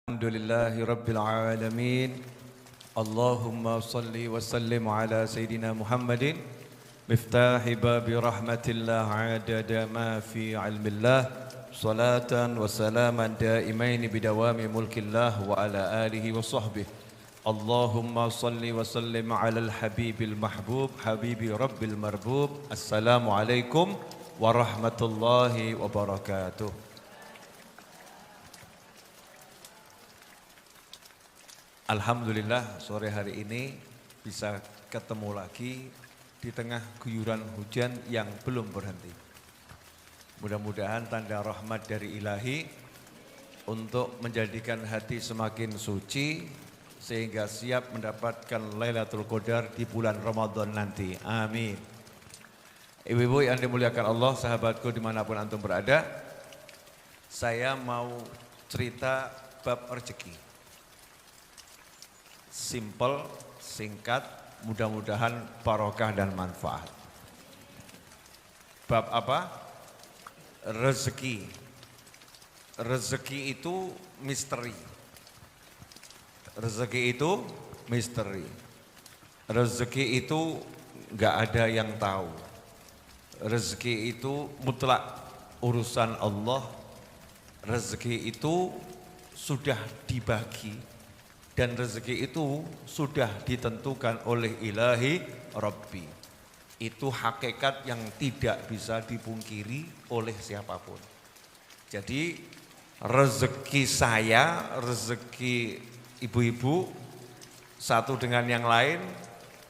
Alhamdulillahi Rabbil Alamin. Allahumma salli wa sallim ala Sayyidina Muhammadin miftahi babi rahmatillah adada ma fi ilmillah salatan wa salaman daimaini bidawami mulkillah wa ala alihi wa sahbihi. Allahumma salli wa sallim ala al-habibil mahbub habibi rabbil marbub. Assalamualaikum warahmatullahi wabarakatuh. Alhamdulillah sore hari ini bisa ketemu lagi di tengah guyuran hujan yang belum berhenti. Mudah-mudahan tanda rahmat dari ilahi untuk menjadikan hati semakin suci sehingga siap mendapatkan Lailatul Qadar di bulan Ramadan nanti. Amin. Ibu-ibu yang dimuliakan Allah, sahabatku dimanapun antum berada, saya mau cerita bab rezeki. Simple, singkat, mudah-mudahan barokah dan manfaat. Bab apa? Rezeki. Rezeki itu misteri. Rezeki itu misteri. Rezeki itu enggak ada yang tahu. Rezeki itu mutlak urusan Allah. Rezeki itu sudah dibagi. Dan rezeki itu sudah ditentukan oleh ilahi Rabbi. Itu hakikat yang tidak bisa dipungkiri oleh siapapun. Jadi rezeki saya, rezeki ibu-ibu, satu dengan yang lain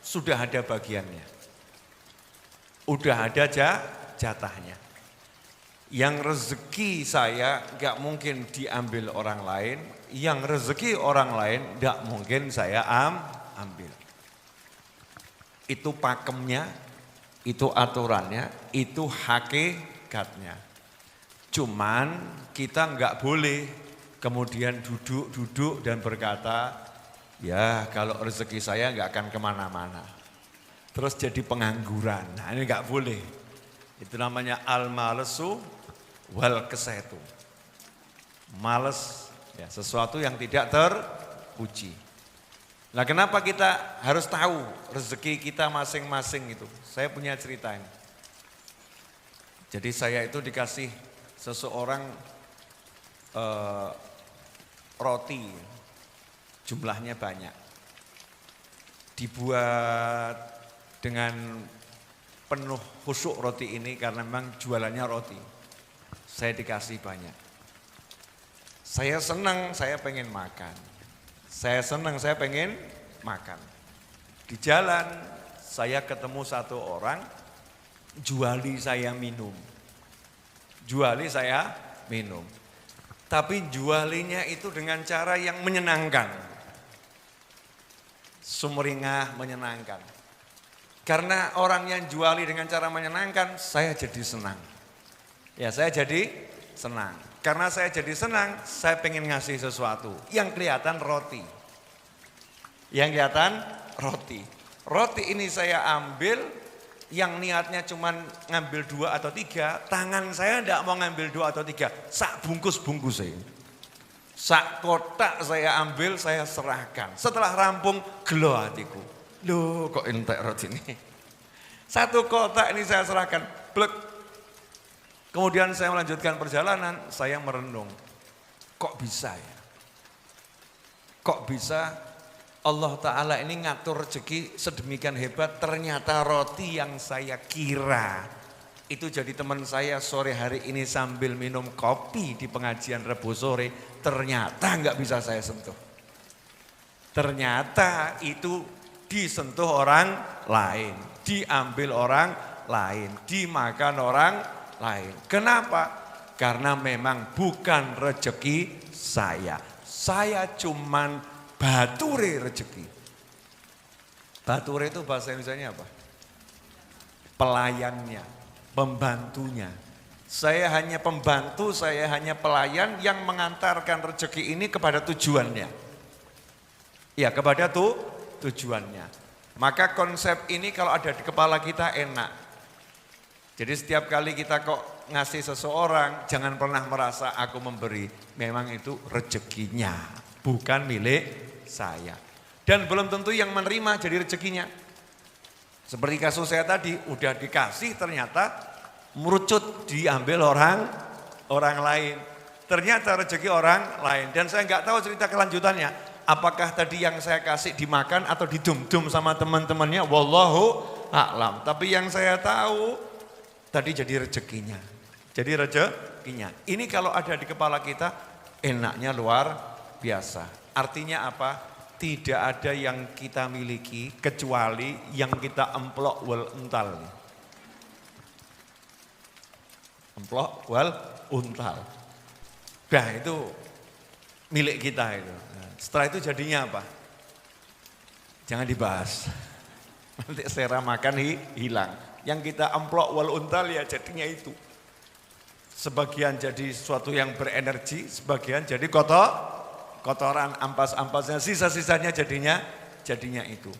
sudah ada bagiannya. Udah ada jatahnya. Yang rezeki saya gak mungkin diambil orang lain, yang rezeki orang lain gak mungkin saya ambil. Itu pakemnya, itu aturannya, itu hakikatnya. Cuman kita gak boleh kemudian duduk-duduk dan berkata, ya kalau rezeki saya gak akan kemana-mana. Terus jadi pengangguran, nah ini gak boleh. Itu namanya al-malesu wal kesetu. Males, ya, sesuatu yang tidak terpuji. Nah kenapa kita harus tahu rezeki kita masing-masing itu? Saya punya cerita ini. Jadi saya itu dikasih seseorang roti, jumlahnya banyak. Dibuat dengan penuh khusyuk roti ini karena memang jualannya roti. Saya dikasih banyak. Saya senang, saya pengen makan. Saya senang, saya pengen makan. Di jalan saya ketemu satu orang, juali saya minum. Juali saya minum. Tapi jualinya itu dengan cara yang menyenangkan. Sumringah, menyenangkan. Karena orang yang juali dengan cara menyenangkan, saya jadi senang. Ya saya jadi senang. Karena saya jadi senang, saya pengen ngasih sesuatu. Yang kelihatan roti. Yang kelihatan roti. Roti ini saya ambil, yang niatnya cuma ngambil 2 atau 3, tangan saya enggak mau ngambil 2 atau 3. Sak bungkus-bungkus saya. Sak kotak saya ambil, saya serahkan. Setelah rampung, gelo hatiku. Loh kok entek roti ini. Satu kotak ini saya serahkan. Blek. Kemudian saya melanjutkan perjalanan, saya merenung. Kok bisa ya? Kok bisa Allah Ta'ala ini ngatur rezeki sedemikian hebat, ternyata roti yang saya kira. Itu jadi teman saya sore hari ini sambil minum kopi di pengajian Rebo sore, ternyata nggak bisa saya sentuh. Ternyata itu disentuh orang lain, diambil orang lain, dimakan orang lain. Kenapa? Karena memang bukan rezeki saya. Saya cuman bature rezeki. Bature itu bahasa Indonesianya apa? Pelayannya, pembantunya. Saya hanya pembantu, saya hanya pelayan yang mengantarkan rezeki ini kepada tujuannya. Ya, kepada tujuannya. Maka konsep ini kalau ada di kepala kita enak. Jadi setiap kali kita kok ngasih seseorang, jangan pernah merasa aku memberi. Memang itu rezekinya. bukan milik saya. Dan belum tentu yang menerima jadi rezekinya. Seperti kasus saya tadi, udah dikasih ternyata merucut diambil orang lain. Ternyata rezeki orang lain. Dan saya nggak tahu cerita kelanjutannya. Apakah tadi yang saya kasih dimakan atau didum-dum sama teman-temannya? Wallahu a'lam. Tapi yang saya tahu tadi jadi rezekinya. Jadi rezekinya. Ini kalau ada di kepala kita enaknya luar biasa. Artinya apa? Tidak ada yang kita miliki kecuali yang kita emplok wal untal. Emplok wal untal. Nah itu milik kita itu. Nah, setelah itu jadinya apa? Jangan dibahas. Nanti selera makan hilang. Yang kita emplok wal untal ya jadinya itu. Sebagian jadi sesuatu yang berenergi, sebagian jadi kotoran ampas-ampasnya, sisa-sisanya jadinya itu.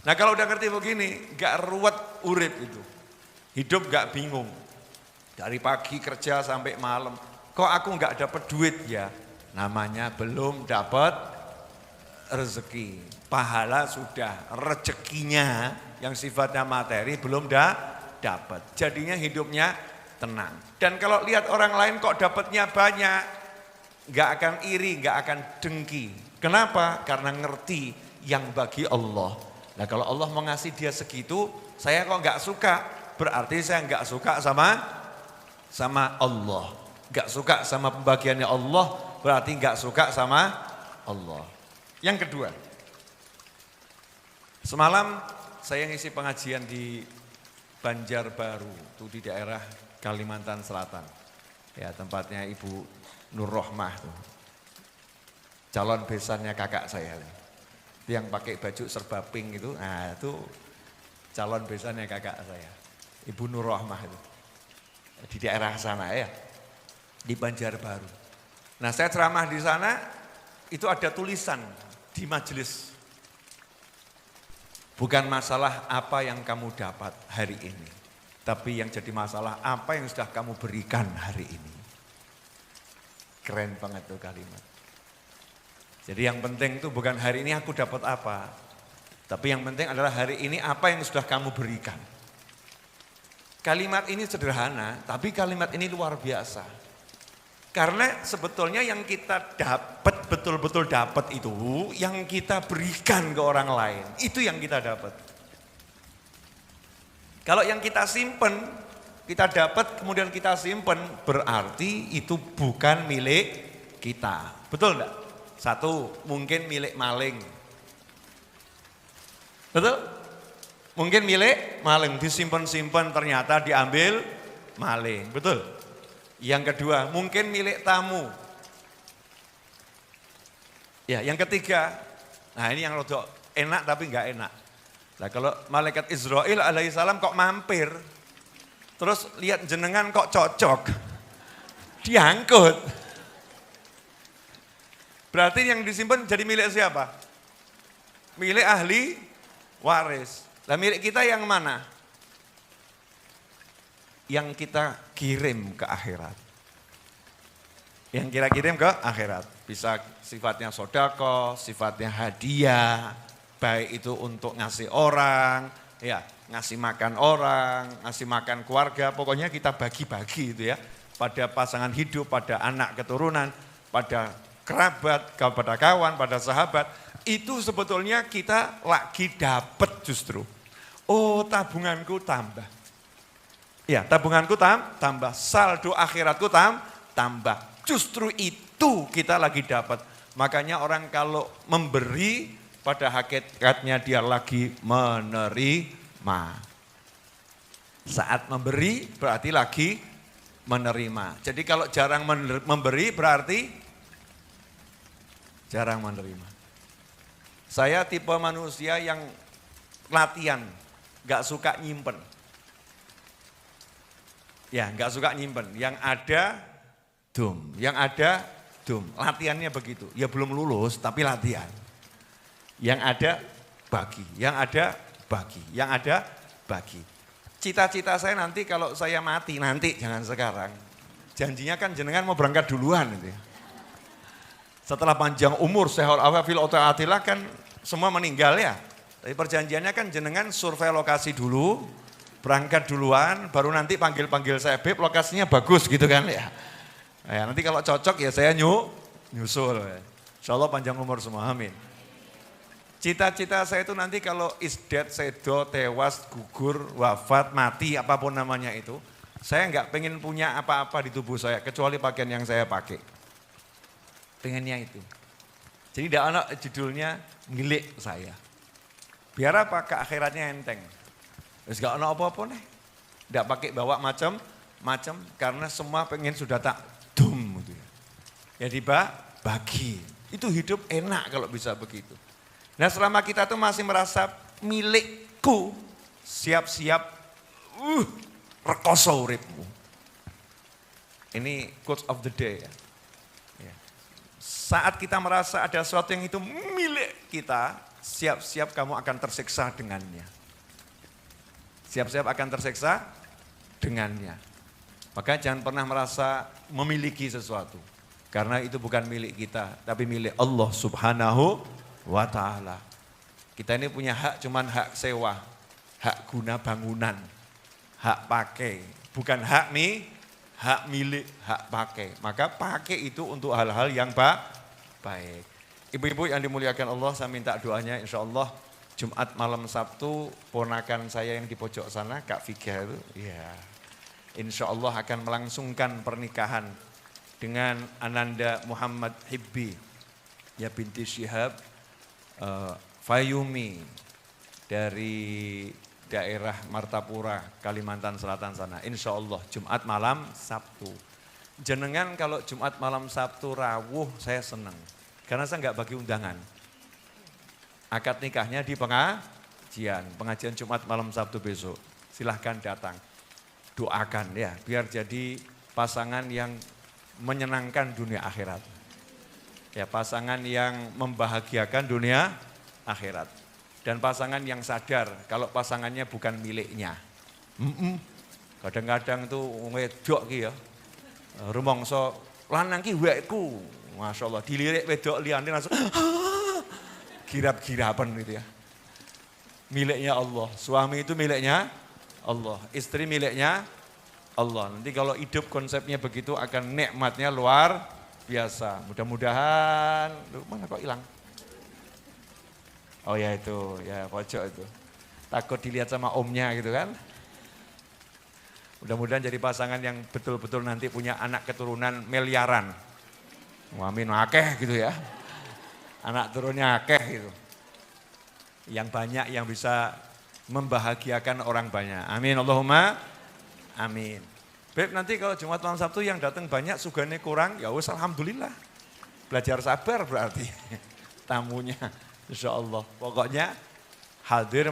Nah kalau udah ngerti begini, gak ruwet urip itu. Hidup gak bingung. Dari pagi kerja sampai malam. Kok aku gak dapat duit ya? Namanya belum dapat rezeki. Pahala sudah, rezekinya yang sifatnya materi belum dapat. Jadinya hidupnya tenang. Dan kalau lihat orang lain kok dapatnya banyak, gak akan iri, gak akan dengki. Kenapa? Karena ngerti yang bagi Allah. Nah kalau Allah mau ngasih dia segitu, saya kok gak suka, berarti saya gak suka sama Allah. Gak suka sama pembagiannya Allah, berarti gak suka sama Allah. Yang kedua, semalam saya ngisi pengajian di Banjarbaru, itu di daerah Kalimantan Selatan. Ya tempatnya Ibu Nur Rohmah tuh. Calon besannya kakak saya. Itu yang pakai baju serba pink itu, nah itu calon besannya kakak saya. Ibu Nur Rohmah itu. Di daerah sana ya. Di Banjarbaru. Nah saya ceramah di sana, itu ada tulisan di majelis. Bukan masalah apa yang kamu dapat hari ini. Tapi yang jadi masalah apa yang sudah kamu berikan hari ini. Keren banget tuh kalimat. Jadi yang penting itu bukan hari ini aku dapat apa. Tapi yang penting adalah hari ini apa yang sudah kamu berikan. Kalimat ini sederhana, tapi kalimat ini luar biasa. Karena sebetulnya yang kita dapat, betul-betul dapat itu, yang kita berikan ke orang lain, itu yang kita dapat. Kalau yang kita simpen, kita dapat kemudian kita simpen, berarti itu bukan milik kita. Betul enggak? Satu, mungkin milik maling. Betul? Mungkin milik maling, disimpan-simpan ternyata diambil maling. Betul? Yang kedua, mungkin milik tamu. Ya, yang ketiga, nah ini yang rodok enak tapi enggak enak. Nah kalau malaikat Israel alaihissalam kok mampir, terus lihat jenengan kok cocok, diangkut. Berarti yang disimpan jadi milik siapa? Milik ahli waris. Nah milik kita yang mana? Yang kita kirim ke akhirat. Yang kita kirim ke akhirat. Bisa sifatnya sodako, sifatnya hadiah, baik itu untuk ngasih orang, ya ngasih makan orang, ngasih makan keluarga, pokoknya kita bagi-bagi itu ya. Pada pasangan hidup, pada anak keturunan, pada kerabat, pada kawan, pada sahabat. Itu sebetulnya kita lagi dapat justru. Oh tabunganku tambah. Ya tabunganku tambah, saldo akhiratku tambah. Justru itu kita lagi dapat. Makanya orang kalau memberi pada hakikatnya dia lagi menerima. Saat memberi berarti lagi menerima. Jadi kalau jarang memberi berarti jarang menerima. Saya tipe manusia yang latihan, gak suka nyimpen. Ya, nggak suka nyimpen. Yang ada, yang ada, latihannya begitu. Ya belum lulus, tapi latihan. Yang ada, bagi. Yang ada, bagi. Yang ada, bagi. Cita-cita saya nanti kalau saya mati, nanti jangan sekarang. Janjinya kan jenengan mau berangkat duluan. Itu ya. Setelah panjang umur, sehat afil otaatilah kan semua meninggal ya. Tapi perjanjiannya kan jenengan survei lokasi dulu, berangkat duluan, baru nanti panggil-panggil saya, Beb lokasinya bagus gitu kan ya. Ya nanti kalau cocok ya saya nyusul. Insya Allah panjang umur semua, amin. Cita-cita saya itu nanti kalau isdet, sedo, tewas, gugur, wafat, mati, apapun namanya itu. Saya nggak pengen punya apa-apa di tubuh saya, kecuali pakaian yang saya pakai. Pengennya itu. Jadi tidak ada judulnya milik saya. Biar apa? Ke akhiratnya enteng. Terus gak ada apa-apa nih. Tidak pakai bawa macam-macam, karena semua pengen sudah tak dum. Gitu ya. Ya dibagi. Itu hidup enak kalau bisa begitu. Nah selama kita tuh masih merasa milikku, siap-siap rekoso uripmu. Ini quote of the day ya. Saat kita merasa ada sesuatu yang itu milik kita, siap-siap kamu akan tersiksa dengannya. Siap-siap akan tersiksa dengannya. Maka jangan pernah merasa memiliki sesuatu. Karena itu bukan milik kita, tapi milik Allah Subhanahu wa ta'ala. Kita ini punya hak, cuman hak sewa, hak guna bangunan, hak pakai. Bukan hak milik, hak pakai. Maka pakai itu untuk hal-hal yang baik. Ibu-ibu yang dimuliakan Allah, saya minta doanya insya Allah Jumat malam Sabtu, ponakan saya yang di pojok sana, Kak Figa itu, ya, insya Allah akan melangsungkan pernikahan dengan Ananda Muhammad Hibbi, ya binti Syihab Fayumi dari daerah Martapura, Kalimantan Selatan sana. Insya Allah Jumat malam Sabtu. Jenengan kalau Jumat malam Sabtu rawuh saya senang. Karena saya nggak bagi undangan. Akad nikahnya di pengajian Jumat malam Sabtu besok. Silahkan datang. Doakan ya, biar jadi pasangan yang menyenangkan dunia akhirat. Ya, pasangan yang membahagiakan dunia akhirat. Dan pasangan yang sadar kalau pasangannya bukan miliknya. Kadang-kadang tuh wedok ki ya. Rumangsa lanang ki wekku. Masya Allah, dilirik wedok liyane langsung girap-girapan gitu ya. Miliknya Allah, suami itu miliknya Allah, istri miliknya Allah. Nanti kalau hidup konsepnya begitu akan nikmatnya luar biasa. Mudah-mudahan, mana kok hilang? Oh ya itu, ya pojok itu. Takut dilihat sama omnya gitu kan. Mudah-mudahan jadi pasangan yang betul-betul nanti punya anak keturunan miliaran. Amin, akeh gitu ya. Anak turunnya akeh gitu. Yang banyak yang bisa membahagiakan orang banyak. Amin, Allahumma amin. Beb, nanti kalau Jumat malam Sabtu yang datang banyak, sugane kurang, ya wis alhamdulillah. Belajar sabar berarti tamunya. Insya Allah. Pokoknya hadir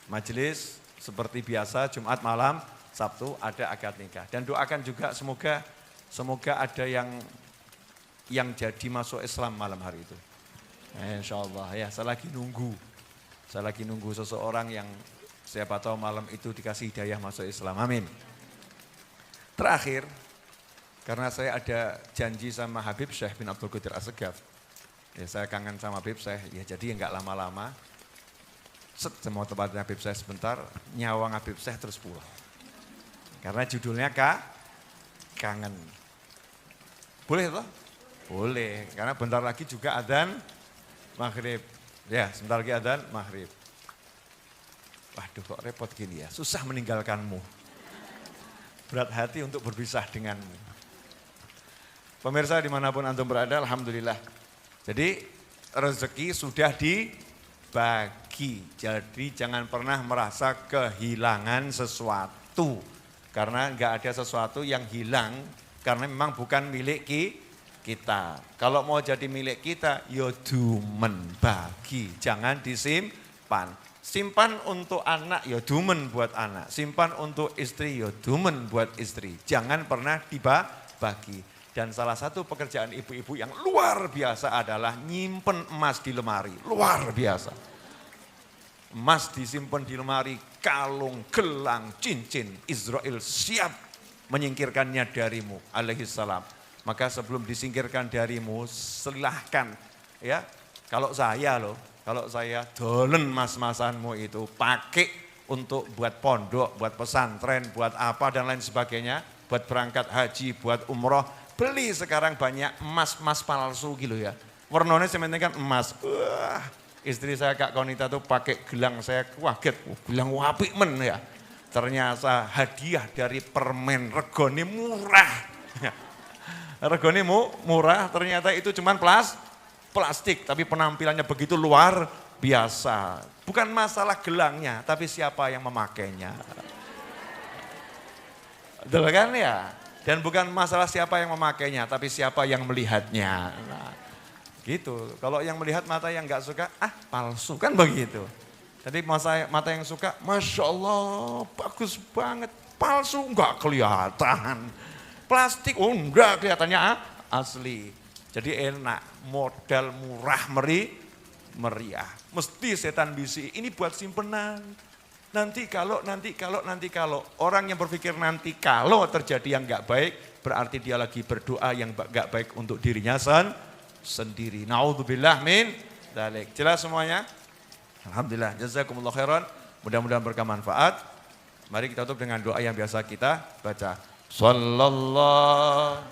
majelis seperti biasa Jumat malam Sabtu ada akad nikah. Dan doakan juga semoga ada yang jadi masuk Islam malam hari itu. Insya Allah ya, saya lagi nunggu seseorang yang siapa tahu malam itu dikasih hidayah masuk Islam, amin. Terakhir, karena saya ada janji sama Habib Syekh bin Abdul Qadir As-Segaf, ya saya kangen sama Habib Syekh, ya jadi enggak lama-lama, saya mau tempatnya Habib Syekh sebentar, nyawang Habib Syekh terus pulang. Karena judulnya kangen. Boleh toh? Boleh, karena bentar lagi juga adzan maghrib. Ya, sebentar lagi adzan maghrib. Waduh kok repot gini ya, susah meninggalkanmu. Berat hati untuk berpisah denganmu. Pemirsa dimanapun antum berada, alhamdulillah. Jadi rezeki sudah dibagi. Jadi jangan pernah merasa kehilangan sesuatu. Karena enggak ada sesuatu yang hilang, karena memang bukan milik kita. Kalau mau jadi milik kita, ya dumen bagi, jangan disimpan. Simpan untuk anak, ya dumen buat anak. Simpan untuk istri, ya dumen buat istri. Jangan pernah dibagi. Dan salah satu pekerjaan ibu-ibu yang luar biasa adalah nyimpen emas di lemari. Luar biasa. Emas disimpan di lemari, kalung, gelang, cincin. Israel siap menyingkirkannya darimu, alaihissalam. Maka sebelum disingkirkan darimu, silahkan ya. Kalau saya dolen mas-masanmu itu pakai untuk buat pondok, buat pesantren, buat apa dan lain sebagainya, buat berangkat haji, buat umroh, beli sekarang banyak emas-emas palsu gitu ya. Warnanya sementing kan emas. Wah, istri saya Kak Konita tuh pakai gelang, saya kaget, gelang apik men ya. Ternyata hadiah dari permen, regone murah. Regone murah, ternyata itu cuman plastik, tapi penampilannya begitu luar biasa. Bukan masalah gelangnya, tapi siapa yang memakainya. Betul kan ya? Dan bukan masalah siapa yang memakainya, tapi siapa yang melihatnya. Nah, gitu. Kalau yang melihat mata yang nggak suka, palsu kan begitu. Jadi mata yang suka, Masya Allah, bagus banget. Palsu nggak kelihatan. Plastik, enggak kelihatannya asli. Jadi enak, modal murah meriah. Mesti setan bisi, ini buat simpenan. Nanti kalau. Orang yang berpikir nanti kalau terjadi yang nggak baik, berarti dia lagi berdoa yang nggak baik untuk dirinya sendiri. Naudzubillah min dzalik. Jelas semuanya? Alhamdulillah, jazakumullah khairan. Mudah-mudahan bermanfaat. Mari kita tutup dengan doa yang biasa kita baca. Sallallahu